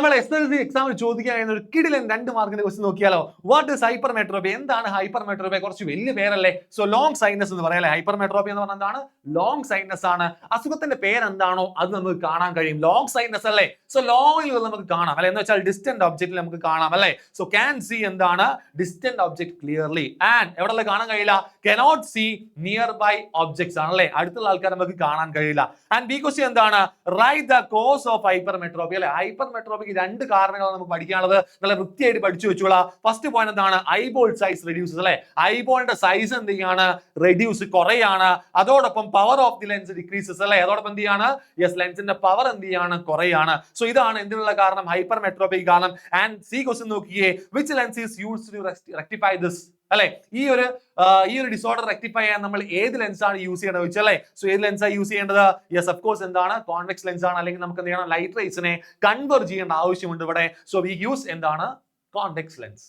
നമ്മൾ SSLC എക്സാമിൽ ചോദിക്കാൻ കഴിയുന്ന ഒരു കിടിലൻ 2 മാർക്കിന്റെ ക്വസ്റ്റ്യൻ നോക്കിയാലോ. What is hypermetropy? എന്താണ് ഹൈപ്പർമെട്രോപ്പി? കുറച്ച് വലിയ പേരല്ലേ. സോ ലോങ് സൈനസ് എന്ന് പറയാം. ഹൈപ്പർമെട്രോപ്പി എന്ന് പറഞ്ഞാൽ എന്താണ്? ലോങ് സൈനസ് ആണ്. അസുഖത്തിന്റെ പേരെന്താണോ അത് നമുക്ക് കാണാൻ കഴിയും. ലോങ് സൈനസ് അല്ലേ. സോ ലോങ്ങിൽ നമുക്ക് കാണാം അല്ലെ, എന്ന് വെച്ചാൽ ഡിസ്റ്റന്റ് ഒബ്ജക്റ്റിൽ നമുക്ക് കാണാം അല്ലെ. സോ ക്യാൻ സീ എന്താണ്? Distant object clearly. ആൻഡ് എവിടെ കാണാൻ കഴിയില്ല? Cannot see near by objects ആണല്ലേ, അടുത്തുള്ള ആൾക്കാർ നമുക്ക് കാണാൻ കഴിയില്ല. ആൻഡ് ബി ക്വസ്റ്റ്യൻ എന്താണ്? Write the cause of hypermetropia അല്ലെ. ഹൈപ്പർമെട്രോപ്പിക്ക് 2 കാരണങ്ങളാണ് നമുക്ക് പഠിക്കാനുള്ളത്. നല്ല വൃത്തിയായിട്ട് പഠിച്ചു വെച്ചോളാം. ഫസ്റ്റ് പോയിന്റ് എന്താണ്? ഐബോൾ സൈസ് റെഡ്യൂസസ് അല്ലെ. ഐബോളിന്റെ സൈസ് എന്ത് ചെയ്യാണ്? റെഡ്യൂസ്, കുറയാണ്. അതോടൊപ്പം power of the lens decreases അല്ലെ. അതോടൊപ്പം എന്ത് ചെയ്യാണ്? യെസ്, ലെൻസിന്റെ പവർ എന്ത് ചെയ്യാണ്? കുറയാണ്. സോ ഇതാണ് എന്തിനുള്ള കാരണം? ഹൈപ്പർമെട്രോപ്പിക്ക് കാരണം. ആൻഡ് സി ക്വസ്റ്റ്യൻ നോക്കിയേ, which lens is used to rectify this അല്ലെ. ഈ ഒരു ഡിസോർഡർ റെക്ടിഫൈ ചെയ്യാൻ നമ്മൾ ഏത് ലെൻസ് ആണ് യൂസ് ചെയ്യേണ്ടത് വെച്ചല്ലേ. സോ ഏത് ലെൻസാണ് യൂസ് ചെയ്യേണ്ടത്? യെസ്, ഓഫ് കോഴ്സ് എന്താണ്? കോൺവെക്സ് ലെൻസ് ആണ്. അല്ലെങ്കിൽ നമുക്ക് എന്ത് ചെയ്യണം? ലൈറ്റ് റേസിനെ കൺവേർട്ട് ചെയ്യേണ്ട ആവശ്യമുണ്ട് ഇവിടെ. സോ വി യൂസ് എന്താണ്? Convex lens.